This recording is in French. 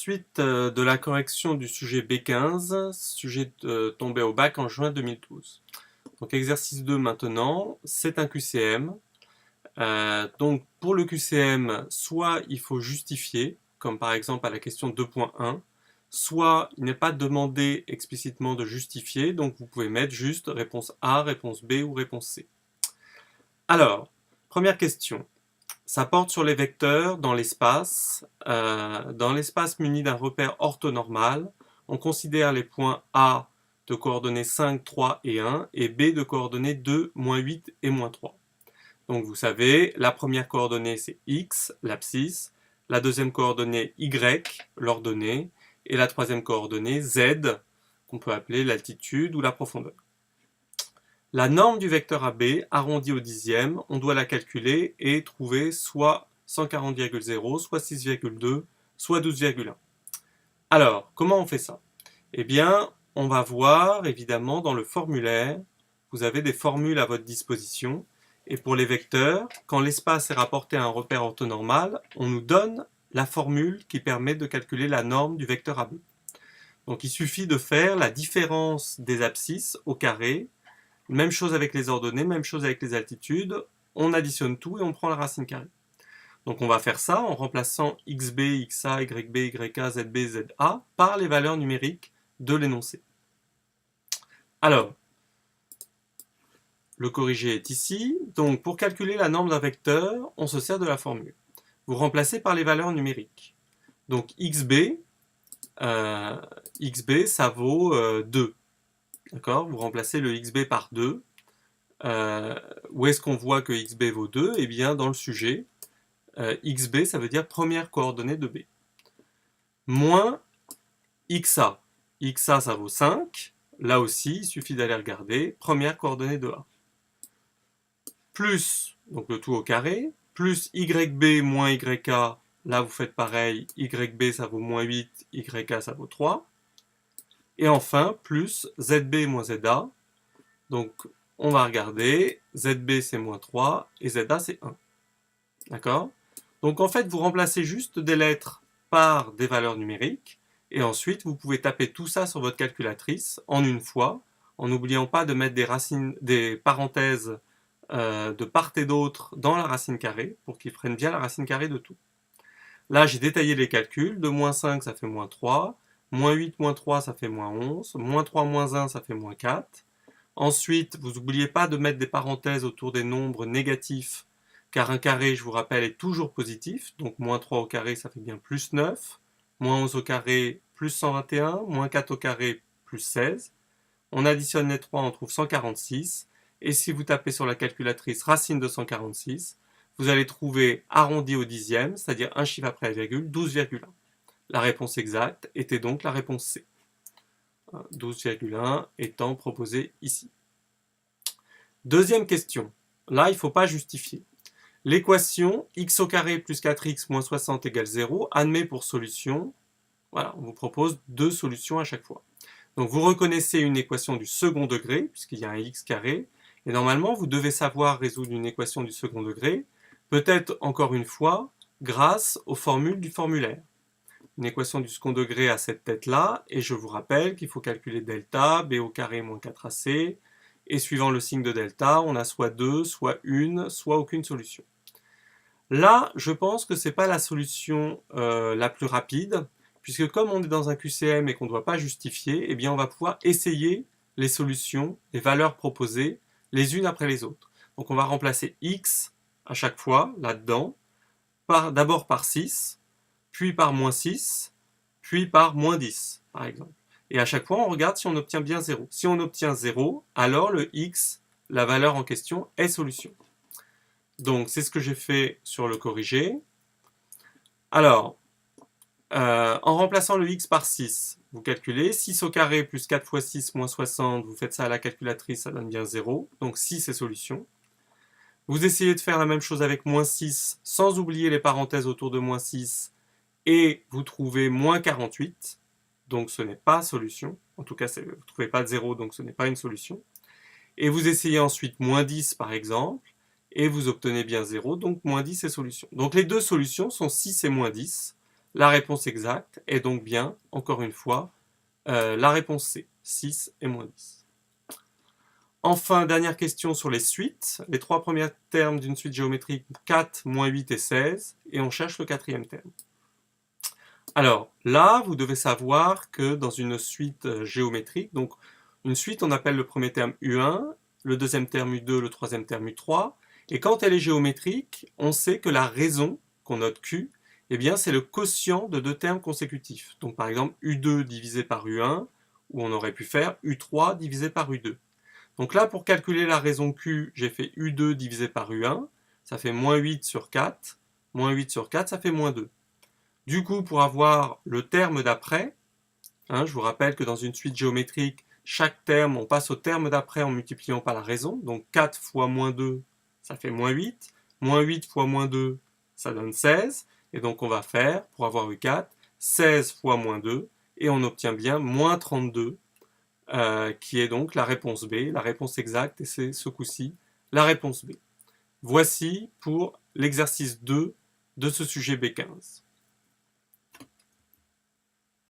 Suite de la correction du sujet B15, sujet tombé au bac en juin 2012. Donc exercice 2 maintenant, c'est un QCM. Donc pour le QCM, soit il faut justifier, comme par exemple à la question 2.1, soit il n'est pas demandé explicitement de justifier, donc vous pouvez mettre juste réponse A, réponse B ou réponse C. Alors, première question. Ça porte sur les vecteurs dans l'espace. Dans l'espace muni d'un repère orthonormal, on considère les points A de coordonnées 5, 3 et 1 et B de coordonnées 2, moins 8 et moins 3. Donc vous savez, la première coordonnée c'est X, l'abscisse, la deuxième coordonnée Y, l'ordonnée, et la troisième coordonnée Z, qu'on peut appeler l'altitude ou la profondeur. La norme du vecteur AB, arrondi au dixième, on doit la calculer et trouver soit 140,0, soit 6,2, soit 12,1. Alors, comment on fait ça? Eh bien, on va voir, évidemment, dans le formulaire, vous avez des formules à votre disposition. Et pour les vecteurs, quand l'espace est rapporté à un repère orthonormal, on nous donne la formule qui permet de calculer la norme du vecteur AB. Donc, il suffit de faire la différence des abscisses au carré. Même chose avec les ordonnées, même chose avec les altitudes. On additionne tout et on prend la racine carrée. Donc on va faire ça en remplaçant xb, xa, yb, yk, zb, za par les valeurs numériques de l'énoncé. Alors, le corrigé est ici. Donc pour calculer la norme d'un vecteur, on se sert de la formule. Vous remplacez par les valeurs numériques. Donc xb, ça vaut 2. D'accord? Vous remplacez le xb par 2. Où est-ce qu'on voit que xb vaut 2? Eh bien, dans le sujet, xb, ça veut dire première coordonnée de b. Moins xa. xa, ça vaut 5. Là aussi, il suffit d'aller regarder. Première coordonnée de a. Plus, donc le tout au carré, plus yb moins yk. Là, vous faites pareil. Yb, ça vaut moins 8. Yk, ça vaut 3. Et enfin, plus zb moins za. Donc, on va regarder, ZB c'est moins 3 et ZA c'est 1. D'accord? Donc en fait, vous remplacez juste des lettres par des valeurs numériques et ensuite vous pouvez taper tout ça sur votre calculatrice en une fois, en n'oubliant pas de mettre des parenthèses de part et d'autre dans la racine carrée pour qu'ils prennent bien la racine carrée de tout. Là, j'ai détaillé les calculs. De moins 5, ça fait moins 3. Moins 8, moins 3, ça fait moins 11. Moins 3, moins 1, ça fait moins 4. Ensuite, vous n'oubliez pas de mettre des parenthèses autour des nombres négatifs, car un carré, je vous rappelle, est toujours positif. Donc, moins 3 au carré, ça fait bien plus 9. Moins 11 au carré, plus 121. Moins 4 au carré, plus 16. On additionne les 3, on trouve 146. Et si vous tapez sur la calculatrice racine de 146, vous allez trouver arrondi au dixième, c'est-à-dire un chiffre après la virgule, 12,1. La réponse exacte était donc la réponse C. 12,1 étant proposé ici. Deuxième question. Là, il ne faut pas justifier. L'équation x au carré plus 4x moins 60 égale 0 admet pour solution, voilà, on vous propose deux solutions à chaque fois. Donc vous reconnaissez une équation du second degré, puisqu'il y a un x carré, et normalement vous devez savoir résoudre une équation du second degré, peut-être encore une fois, grâce aux formules du formulaire. Une équation du second degré à cette tête-là, et je vous rappelle qu'il faut calculer delta, b au carré moins 4ac, et suivant le signe de delta, on a soit 2, soit 1, soit aucune solution. Là, je pense que ce n'est pas la solution la plus rapide, puisque comme on est dans un QCM et qu'on ne doit pas justifier, eh bien on va pouvoir essayer les solutions, les valeurs proposées, les unes après les autres. Donc on va remplacer x à chaque fois, là-dedans, d'abord par 6, puis par moins 6, puis par moins 10, par exemple. Et à chaque fois, on regarde si on obtient bien 0. Si on obtient 0, alors le x, la valeur en question, est solution. Donc, c'est ce que j'ai fait sur le corrigé. Alors, en remplaçant le x par 6, vous calculez 6 au carré plus 4 fois 6 moins 60, vous faites ça à la calculatrice, ça donne bien 0. Donc 6 est solution. Vous essayez de faire la même chose avec moins 6, sans oublier les parenthèses autour de moins 6, et vous trouvez moins 48, donc ce n'est pas solution. En tout cas, vous ne trouvez pas de 0, donc ce n'est pas une solution. Et vous essayez ensuite moins 10 par exemple, et vous obtenez bien 0, donc moins 10 est solution. Donc les deux solutions sont 6 et moins 10. La réponse exacte est donc bien, encore une fois, la réponse C, 6 et moins 10. Enfin, dernière question sur les suites. Les trois premiers termes d'une suite géométrique, 4, moins 8 et 16, et on cherche le quatrième terme. Alors là, vous devez savoir que dans une suite géométrique, donc une suite, on appelle le premier terme U1, le deuxième terme U2, le troisième terme U3, et quand elle est géométrique, on sait que la raison, qu'on note Q, eh bien c'est le quotient de deux termes consécutifs. Donc par exemple U2 divisé par U1, ou on aurait pu faire U3 divisé par U2. Donc là, pour calculer la raison Q, j'ai fait U2 divisé par U1, ça fait moins 8 sur 4, moins 8 sur 4, ça fait moins 2. Du coup, pour avoir le terme d'après, je vous rappelle que dans une suite géométrique, chaque terme, on passe au terme d'après en multipliant par la raison. Donc 4 fois moins 2, ça fait moins 8. Moins 8 fois moins 2, ça donne 16. Et donc on va faire, pour avoir eu 4, 16 fois moins 2, et on obtient bien moins 32, qui est donc la réponse B, la réponse exacte, et c'est ce coup-ci la réponse B. Voici pour l'exercice 2 de ce sujet B15.